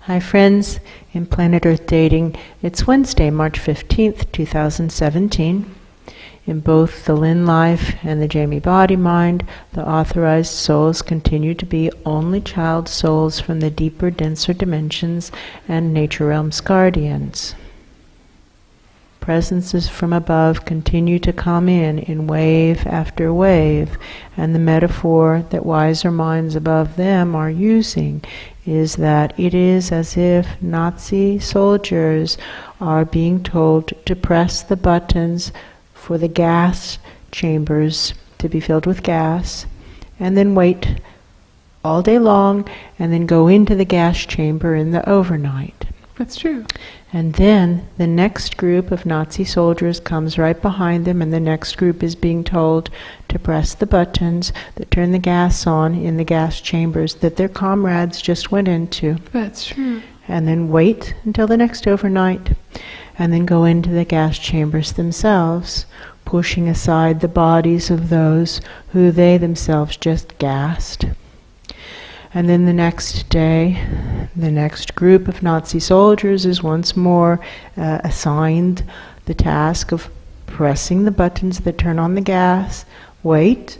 Hi friends, in Planet Earth Dating, it's Wednesday, March 15th, 2017. In both the Lynn Life and the Jamie Body Mind, the authorized souls continue to be only child souls from the deeper, denser dimensions and nature realms guardians. Presences from above continue to come in wave after wave, and the metaphor that wiser minds above them are using is that it is as if Nazi soldiers are being told to press the buttons for the gas chambers to be filled with gas, and then wait all day long, and then go into the gas chamber in the overnight. That's true. And then the next group of Nazi soldiers comes right behind them, and the next group is being told to press the buttons that turn the gas on in the gas chambers that their comrades just went into. That's true. And then wait until the next overnight, and then go into the gas chambers themselves, pushing aside the bodies of those who they themselves just gassed. And then the next day, the next group of Nazi soldiers is once more assigned the task of pressing the buttons that turn on the gas, wait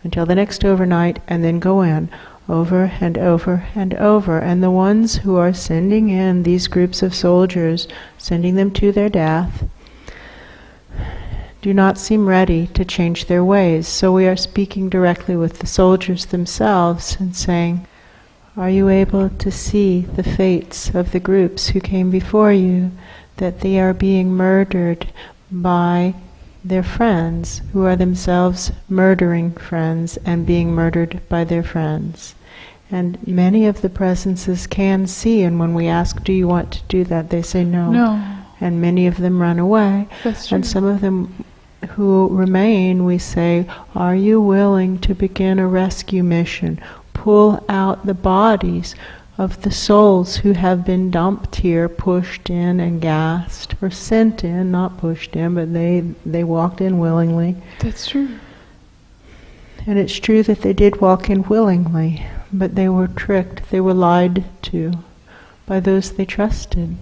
until the next overnight, and then go in over and over and over. And the ones who are sending in these groups of soldiers, sending them to their death, do not seem ready to change their ways. So we are speaking directly with the soldiers themselves and saying, are you able to see the fates of the groups who came before you, that they are being murdered by their friends, who are themselves murdering friends and being murdered by their friends? And many of the presences can see, and when we ask, do you want to do that, they say no. No. And many of them run away. That's true. And some of them who remain, we say, are you willing to begin a rescue mission? Pull out the bodies of the souls who have been dumped here, pushed in and gassed, or sent in, not pushed in, but they walked in willingly. That's true. And it's true that they did walk in willingly, but they were tricked, they were lied to by those they trusted.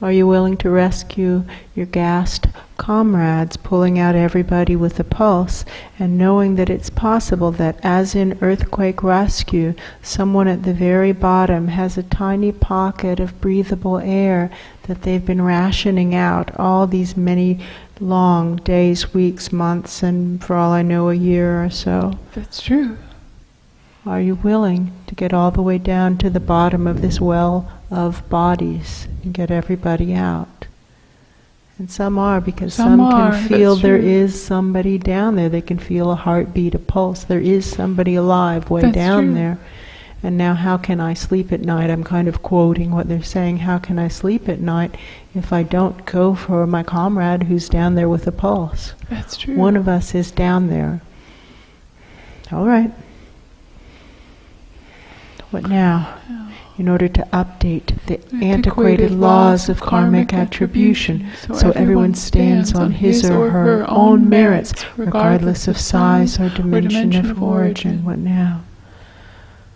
Are you willing to rescue your gassed comrades, pulling out everybody with a pulse, and knowing that it's possible that, as in earthquake rescue, someone at the very bottom has a tiny pocket of breathable air that they've been rationing out all these many long days, weeks, months, and for all I know, a year or so? That's true. Are you willing to get all the way down to the bottom of this well of bodies and get everybody out? And some are, because some can feel there is somebody down there. They can feel a heartbeat, a pulse. There is somebody alive way down there. And now, how can I sleep at night? I'm kind of quoting what they're saying. How can I sleep at night if I don't go for my comrade who's down there with a pulse? That's true. One of us is down there. All right. What now? In order to update the antiquated laws of karmic attribution, so everyone stands on his or her own merits, regardless of size or dimension of origin. What now?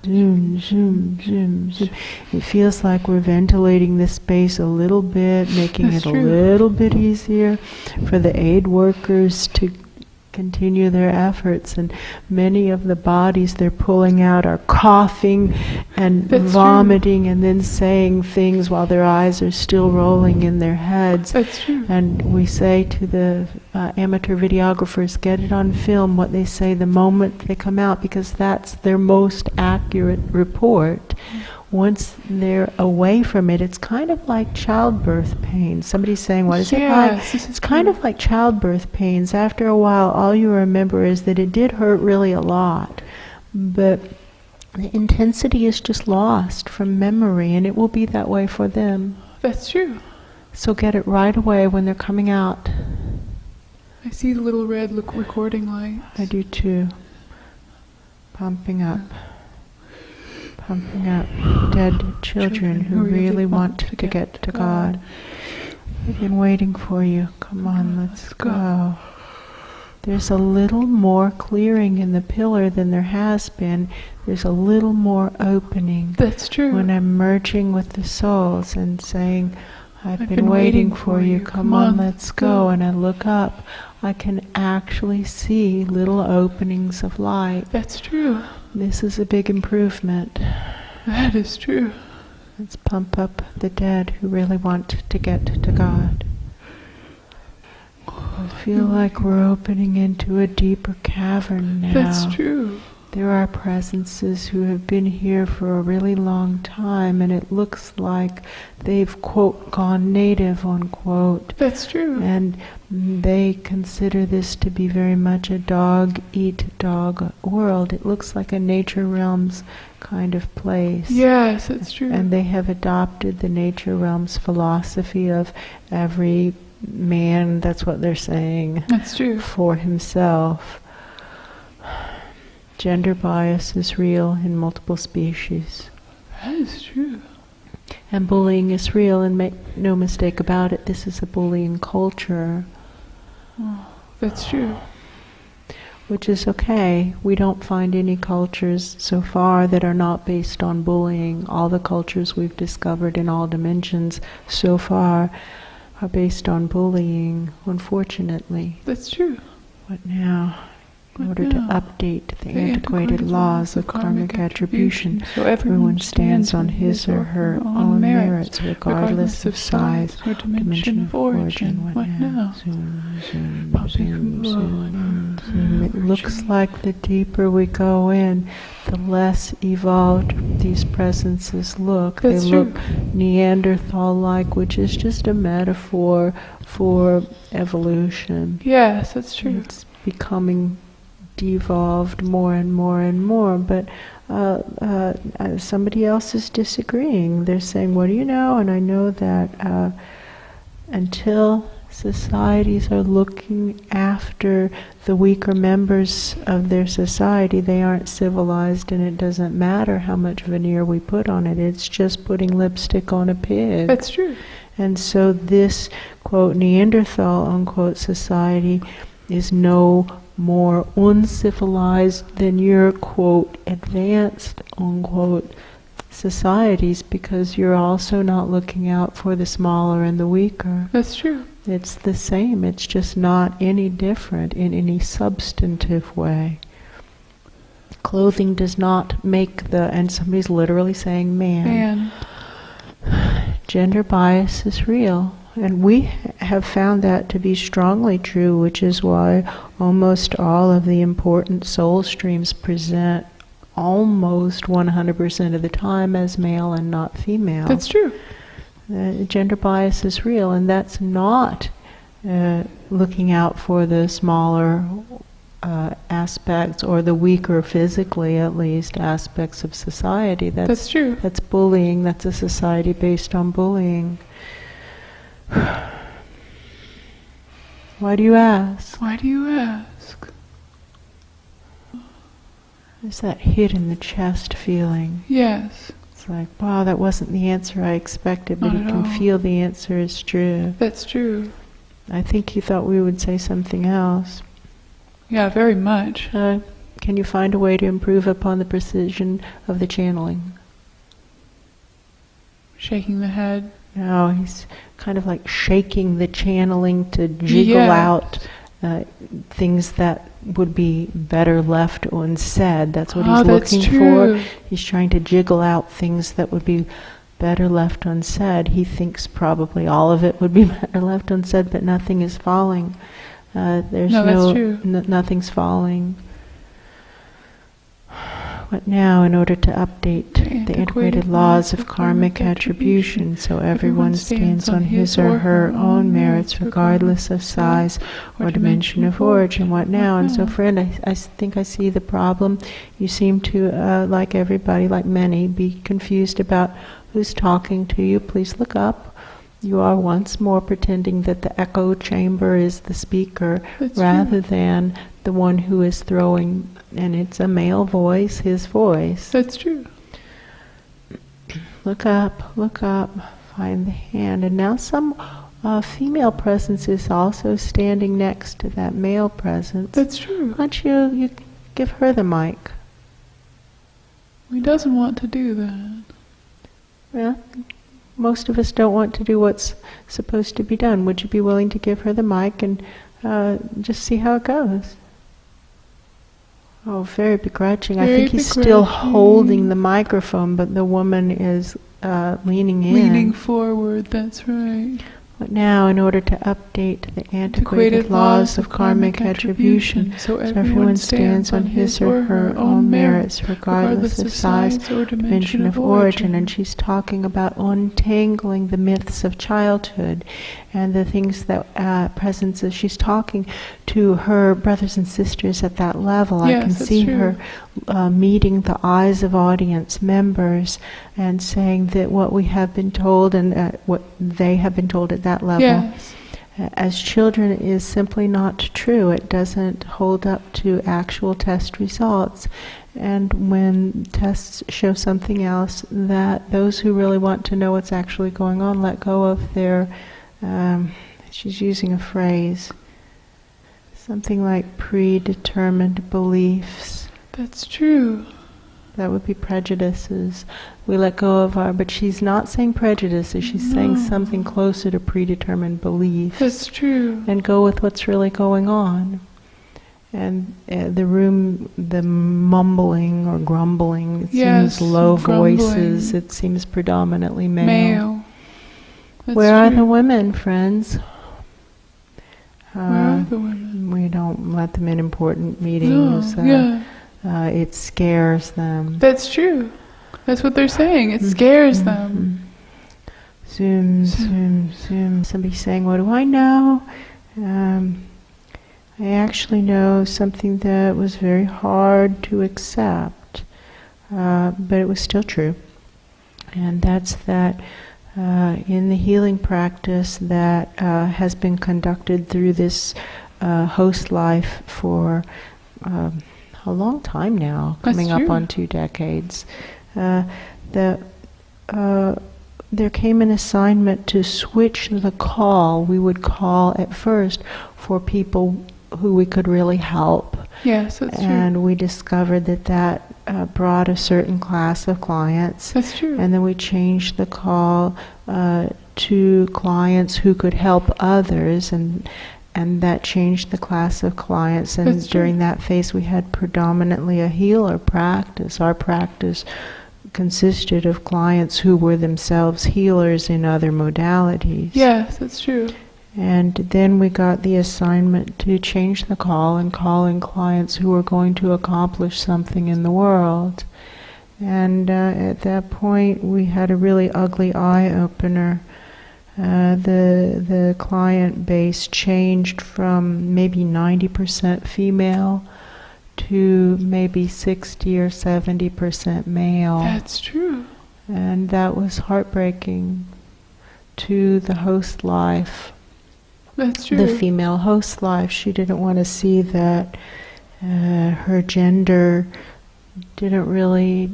Zoom, zoom, zoom, zoom. It feels like we're ventilating this space a little bit, making it a little bit easier for the aid workers to continue their efforts. And many of the bodies they're pulling out are coughing and vomiting and then saying things while their eyes are still rolling in their heads. That's true. And we say to the amateur videographers, get it on film what they say the moment they come out, because that's their most accurate report. Once they're away from it, it's kind of like childbirth pains. Somebody's saying, what is it like? It's kind of like childbirth pains. After a while, all you remember is that it did hurt really a lot. But the intensity is just lost from memory, and it will be that way for them. That's true. So get it right away when they're coming out. I see the little red recording lights. I do too. Pumping up. Pumping up dead children who really want to get to God. We've been waiting for you. Come on, let's go. there's a little more clearing in the pillar than there has been. There's a little more opening. That's true. When I'm merging with the souls and saying, I've been waiting for you, come on, let's go. And I look up, I can actually see little openings of light. That's true. This is a big improvement. That is true. Let's pump up the dead who really want to get to God. I feel like we're opening into a deeper cavern now. That's true. There are presences who have been here for a really long time, and it looks like they've, quote, gone native, unquote. That's true. And they consider this to be very much a dog-eat-dog world. It looks like a nature realms kind of place. Yes, that's true. And they have adopted the nature realms philosophy of every man, that's what they're saying, that's true, for himself. Gender bias is real in multiple species. That is true. And bullying is real, and make no mistake about it, this is a bullying culture. Oh, that's true. Which is okay. We don't find any cultures so far that are not based on bullying. All the cultures we've discovered in all dimensions so far are based on bullying, unfortunately. That's true. What now? In order to update the antiquated laws of karmic attribution, so everyone stands on his or her own merits, regardless of size or dimension of origin. What now? It looks like the deeper we go in, the less evolved these presences look. That's they look Neanderthal-like, which is just a metaphor for evolution. Yes, that's true. It's becoming devolved more and more and more, but somebody else is disagreeing. They're saying, what do you know? And I know that until societies are looking after the weaker members of their society, they aren't civilized, and it doesn't matter how much veneer we put on it. It's just putting lipstick on a pig. That's true. And so this, quote, Neanderthal, unquote, society is no more uncivilized than your, quote, advanced, unquote, societies, because you're also not looking out for the smaller and the weaker. That's true. It's the same. It's just not any different in any substantive way. Clothing does not make the, and somebody's literally saying man. Gender bias is real. And we have found that to be strongly true, which is why almost all of the important soul streams present almost 100% of the time as male and not female. That's true. Gender bias is real, and that's not looking out for the smaller aspects, or the weaker physically, at least, aspects of society. That's true. That's bullying. That's a society based on bullying. Why do you ask? Why do you ask? There's that hit in the chest feeling. Yes. It's like, wow, that wasn't the answer I expected, but you can feel the answer is true. That's true. I think you thought we would say something else. Yeah, very much. Can you find a way to improve upon the precision of the channeling? Shaking the head. No, he's kind of like shaking the channeling to jiggle out things that would be better left unsaid. That's what he's looking for. He's trying to jiggle out things that would be better left unsaid. He thinks probably all of it would be better left unsaid, but nothing is falling. Nothing's falling. What now, in order to update the antiquated laws of karmic attribution, so everyone stands on his or her own merits, regardless of size or dimension of origin? What now? And so, friend, I think I see the problem. You seem to, like everybody, like many, be confused about who's talking to you. Please look up. You are once more pretending that the echo chamber is the speaker, rather than the one who is throwing, and it's a male voice, his voice. That's true. Look up, find the hand. And now some female presence is also standing next to that male presence. That's true. Why don't you give her the mic? He doesn't want to do that. Yeah. Most of us don't want to do what's supposed to be done. Would you be willing to give her the mic and just see how it goes? Oh, very begrudging. Very I think he's begrudging. still holding the microphone, but the woman is leaning in. Leaning forward, that's right. But now, in order to update the antiquated laws of karmic attribution, so everyone stands on his or her own merits, regardless of size or dimension of origin. And she's talking about untangling the myths of childhood and the things that presences. She's talking to her brothers and sisters at that level. Yes, I can that's see true. her meeting the eyes of audience members and saying that what we have been told and what they have been told at that level Yes. as children is simply not true. It doesn't hold up to actual test results. And when tests show something else, that those who really want to know what's actually going on let go of their, she's using a phrase, something like predetermined beliefs. That's true. That would be prejudices. We let go of our, but she's not saying prejudices, she's saying something closer to predetermined beliefs. That's true. And go with what's really going on. And the room, the mumbling or grumbling, it Yes, seems low grumbling. voices, it seems predominantly male. Male. That's Where are true. the women, friends? Where are the women? We don't let them in important meetings. No, yeah. It scares them. That's true. That's what they're saying. It scares them. Zoom, zoom, zoom. Somebody's saying, what do I know? I actually know something that was very hard to accept, but it was still true. And that's that in the healing practice that has been conducted through this host life for a long time now, coming up on 2 decades, there came an assignment to switch the call. We would call at first for people who we could really help. Yes, that's true. And we discovered that brought a certain class of clients. That's true. And then we changed the call to clients who could help others, and that changed the class of clients. And during that phase we had predominantly a healer practice. Our practice consisted of clients who were themselves healers in other modalities. Yes, that's true. And then we got the assignment to change the call and call in clients who were going to accomplish something in the world. And at that point we had a really ugly eye-opener. The client base changed from maybe 90% female to maybe 60 or 70% male. That's true. And that was heartbreaking to the host life. That's true. The female host life. She didn't want to see that her gender didn't really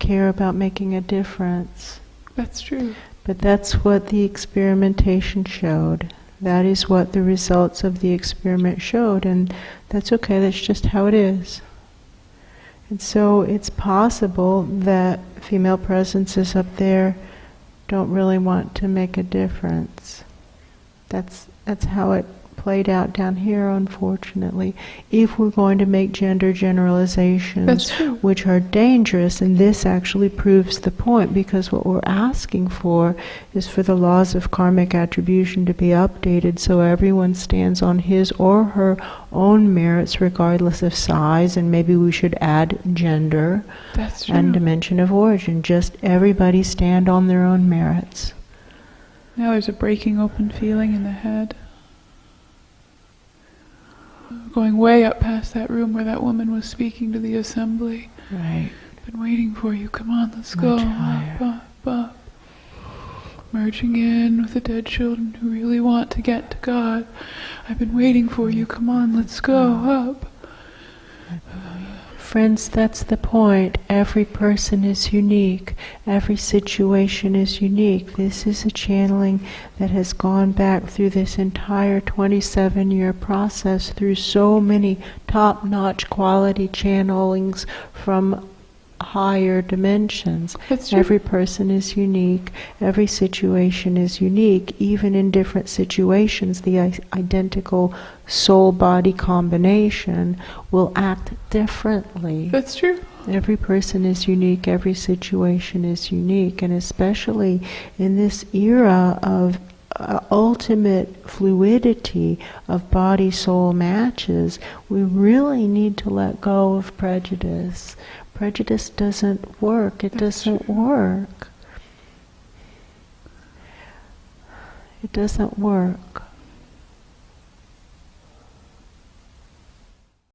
care about making a difference. That's true. But that's what the experimentation showed. That is what the results of the experiment showed, and that's okay, that's just how it is. And so it's possible that female presences up there don't really want to make a difference. That's how it played out down here, unfortunately. If we're going to make gender generalizations, which are dangerous, and this actually proves the point, because what we're asking for is for the laws of karmic attribution to be updated so everyone stands on his or her own merits regardless of size, and maybe we should add gender and dimension of origin. Just everybody stand on their own merits. Now there's a breaking open feeling in the head. Going way up past that room where that woman was speaking to the assembly. Right. Been waiting for you. Come on, let's go. Up, up, up. Merging in with the dead children who really want to get to God. I've been waiting for you. Come on, let's go. Up. Friends, that's the point. Every person is unique. Every situation is unique. This is a channeling that has gone back through this entire 27-year process, through so many top-notch quality channelings from higher dimensions. Every person is unique. Every situation is unique. Even in different situations, the identical soul-body combination will act differently. That's true. Every person is unique. Every situation is unique. And especially in this era of ultimate fluidity of body-soul matches, we really need to let go of prejudice. Prejudice doesn't work. It doesn't work. It doesn't work.